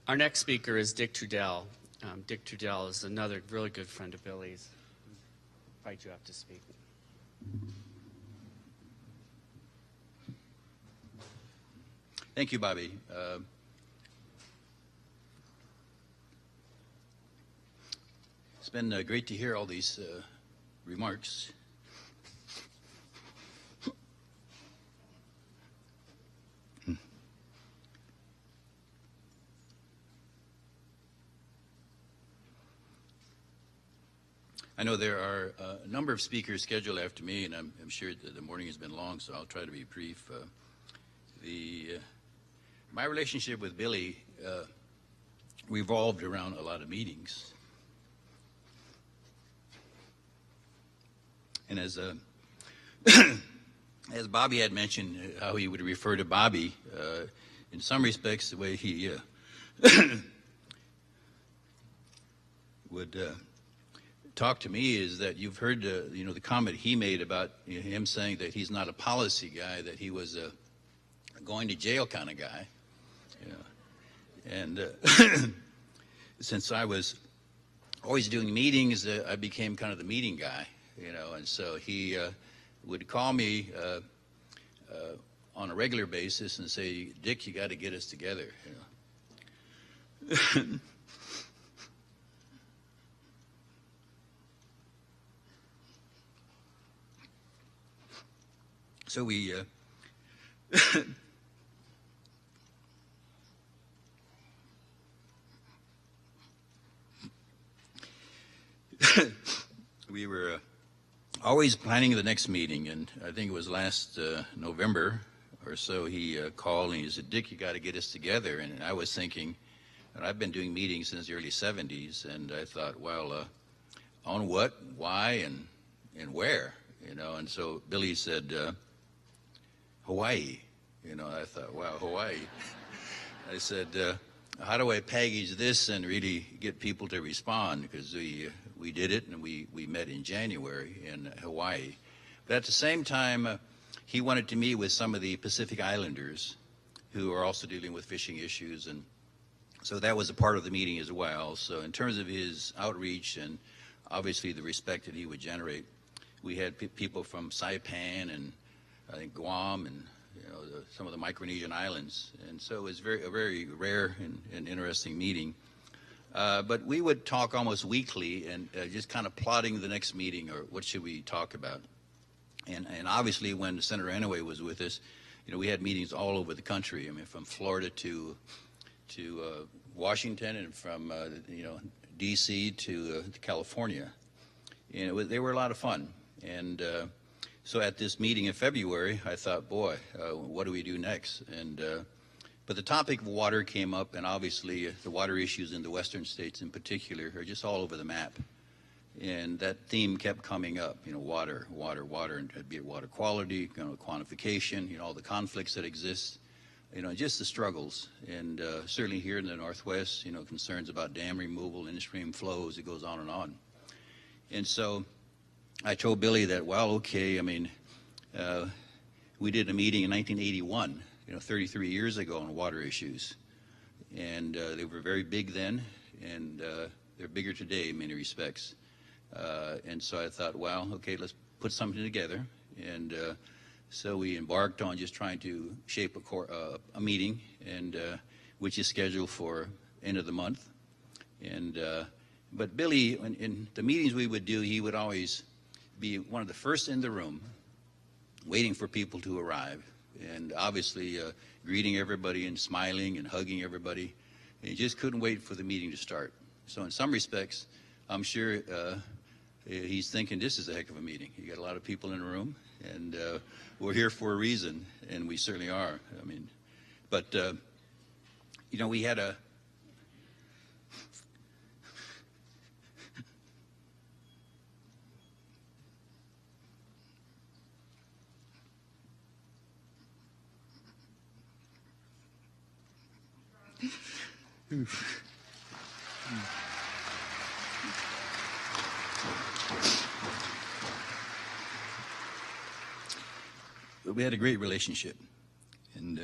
Our next speaker is Dick Trudell. Dick Trudell is another really good friend of Billy's. I invite you up to speak. Thank you, Bobby. It's been great to hear all these remarks. I know there are a number of speakers scheduled after me, and I'm sure that the morning has been long, so I'll try to be brief. My relationship with Billy revolved around a lot of meetings. And as Bobby had mentioned, how he would refer to Bobby, in some respects, the way he would talk to me is that you've heard the comment he made about him saying that he's not a policy guy, that he was a going to jail kind of guy. And since I was always doing meetings, I became kind of the meeting guy, and so he would call me on a regular basis and say, Dick, you got to get us together. So we we were always planning the next meeting, and I think it was last November or so he called and he said, Dick, you got to get us together. And I was thinking, and I've been doing meetings since the early 70s, and I thought, well, on what, why, and where, and so Billy said, Hawaii. I thought, wow, Hawaii. I said, how do I package this and really get people to respond? Because we did it, and we met in January in Hawaii. But at the same time, he wanted to meet with some of the Pacific Islanders who are also dealing with fishing issues, and so that was a part of the meeting as well. So in terms of his outreach and obviously the respect that he would generate, we had people from Saipan and I think Guam and some of the Micronesian islands, and so it was a very rare and interesting meeting. But we would talk almost weekly and just kind of plotting the next meeting or what should we talk about. And obviously when Senator Inouye was with us, we had meetings all over the country. I mean, from Florida to Washington, and from D.C. to California. And they were a lot of fun. And so at this meeting in February, I thought, boy, what do we do next? And but the topic of water came up, and obviously the water issues in the western states in particular are just all over the map. And that theme kept coming up, water, and be it water quality, quantification, all the conflicts that exist, just the struggles. And certainly here in the Northwest, concerns about dam removal, in-stream flows, it goes on and on. And so I told Billy that, well, okay, I mean, we did a meeting in 1981, 33 years ago on water issues. And they were very big then, and they're bigger today in many respects. And so I thought, well, okay, let's put something together. And so we embarked on just trying to shape a meeting, and which is scheduled for end of the month. And but Billy, in the meetings we would do, he would always be one of the first in the room, waiting for people to arrive, and obviously greeting everybody and smiling and hugging everybody. And he just couldn't wait for the meeting to start. So in some respects, I'm sure he's thinking this is a heck of a meeting. You got a lot of people in the room, and we're here for a reason, and we certainly are. I mean, but we had a we had a great relationship, and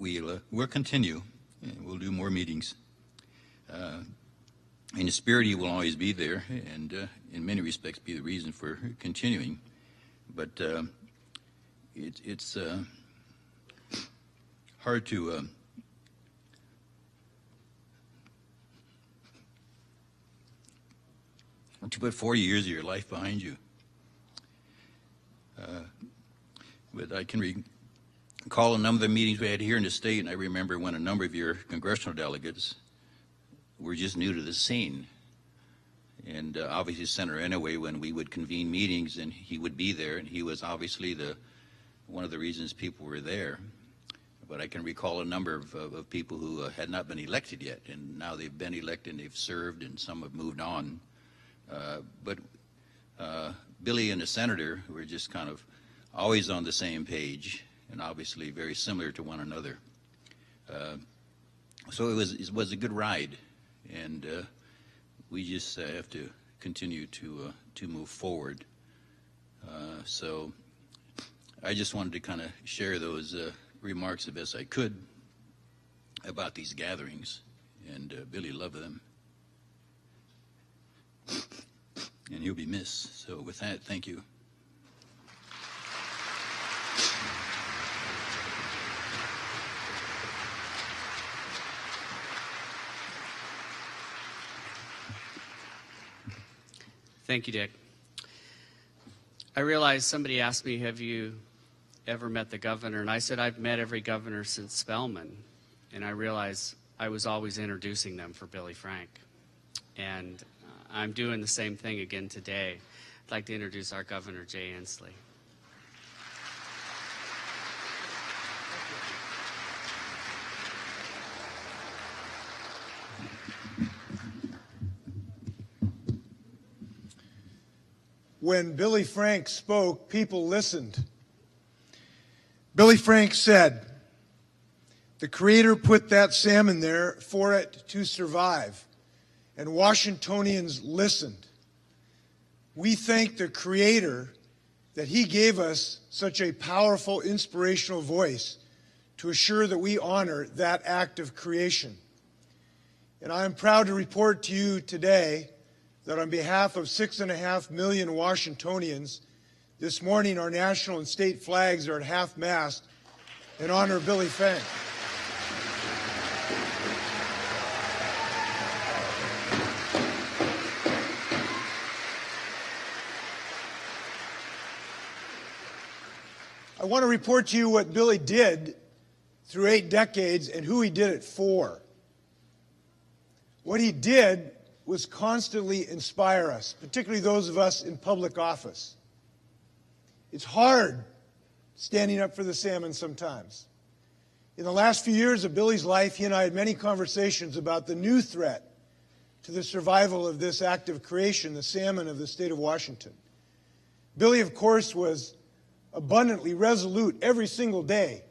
we'll continue, and we'll do more meetings. In the spirit, he will always be there, and in many respects be the reason for continuing. But it's hard to put 40 years of your life behind you. But I can recall a number of the meetings we had here in the state, and I remember when a number of your congressional delegates were just new to the scene. And obviously Senator Inouye, when we would convene meetings, and he would be there, and he was obviously one of the reasons people were there. But I can recall a number of people who had not been elected yet, and now they've been elected and they've served, and some have moved on. But Billy and the senator were just kind of always on the same page, and obviously very similar to one another. So it was a good ride, and we just have to continue to move forward. So I just wanted to kind of share those remarks the best I could about these gatherings, and Billy loved them. And he'll be missed. So with that, thank you. Thank you, Dick. I realized somebody asked me, have you ever met the governor? And I said, I've met every governor since Spellman. And I realized I was always introducing them for Billy Frank. And I'm doing the same thing again today. I'd like to introduce our Governor, Jay Inslee. When Billy Frank spoke, people listened. Billy Frank said, "The Creator put that salmon there for it to survive." And Washingtonians listened. We thank the Creator that He gave us such a powerful, inspirational voice to assure that we honor that act of creation. And I am proud to report to you today that on behalf of 6.5 million Washingtonians, this morning our national and state flags are at half-mast in honor of Billy Frank. I want to report to you what Billy did through 8 decades and who he did it for. What he did was constantly inspire us, particularly those of us in public office. It's hard standing up for the salmon sometimes. In the last few years of Billy's life, he and I had many conversations about the new threat to the survival of this act of creation, the salmon of the state of Washington. Billy, of course, was abundantly resolute every single day,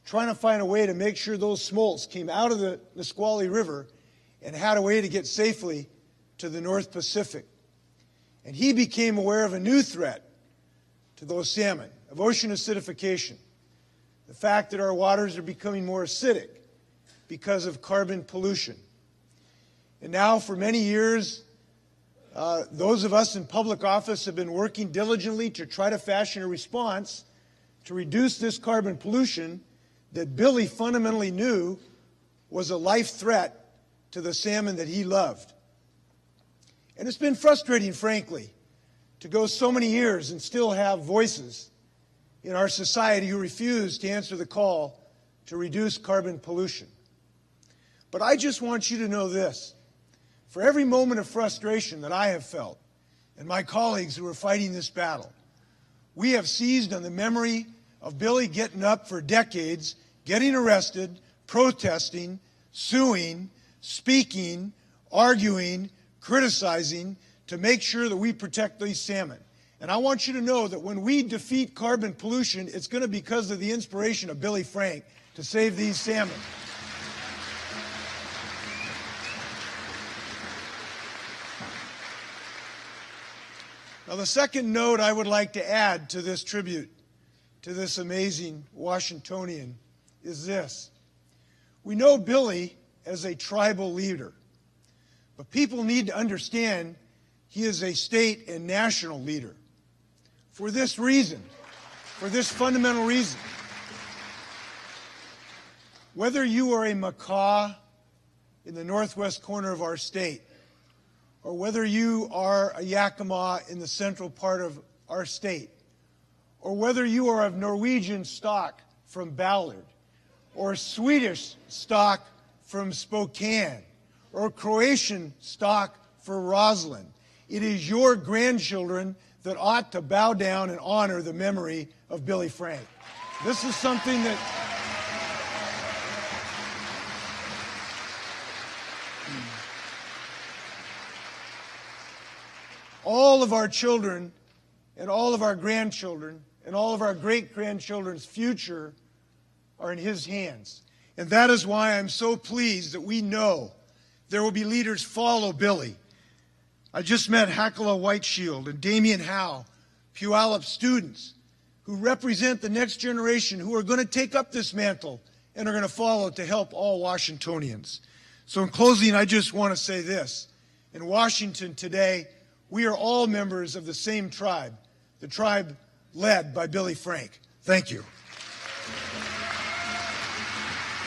trying to find a way to make sure those smolts came out of the Nisqually River and had a way to get safely to the North Pacific. And he became aware of a new threat to those salmon, of ocean acidification, the fact that our waters are becoming more acidic because of carbon pollution. And now for many years, those of us in public office have been working diligently to try to fashion a response to reduce this carbon pollution that Billy fundamentally knew was a life threat to the salmon that he loved. And it's been frustrating, frankly, to go so many years and still have voices in our society who refuse to answer the call to reduce carbon pollution. But I just want you to know this. For every moment of frustration that I have felt, and my colleagues who are fighting this battle, we have seized on the memory of Billy getting up for decades, getting arrested, protesting, suing, speaking, arguing, criticizing to make sure that we protect these salmon. And I want you to know that when we defeat carbon pollution, it's going to be because of the inspiration of Billy Frank to save these salmon. Now, the second note I would like to add to this tribute to this amazing Washingtonian is this. We know Billy as a tribal leader, but people need to understand he is a state and national leader. For this reason, for this fundamental reason, whether you are a Makah in the northwest corner of our state, or whether you are a Yakima in the central part of our state, or whether you are of Norwegian stock from Ballard, or Swedish stock from Spokane, or Croatian stock for Roslyn, it is your grandchildren that ought to bow down and honor the memory of Billy Frank. This is something that all of our children and all of our grandchildren and all of our great-grandchildren's future are in his hands. And that is why I'm so pleased that we know there will be leaders follow Billy. I just met Hakala Whiteshield and Damian Howe, Puyallup students who represent the next generation who are going to take up this mantle and are going to follow to help all Washingtonians. So in closing, I just want to say this. In Washington today, we are all members of the same tribe, the tribe led by Billy Frank. Thank you.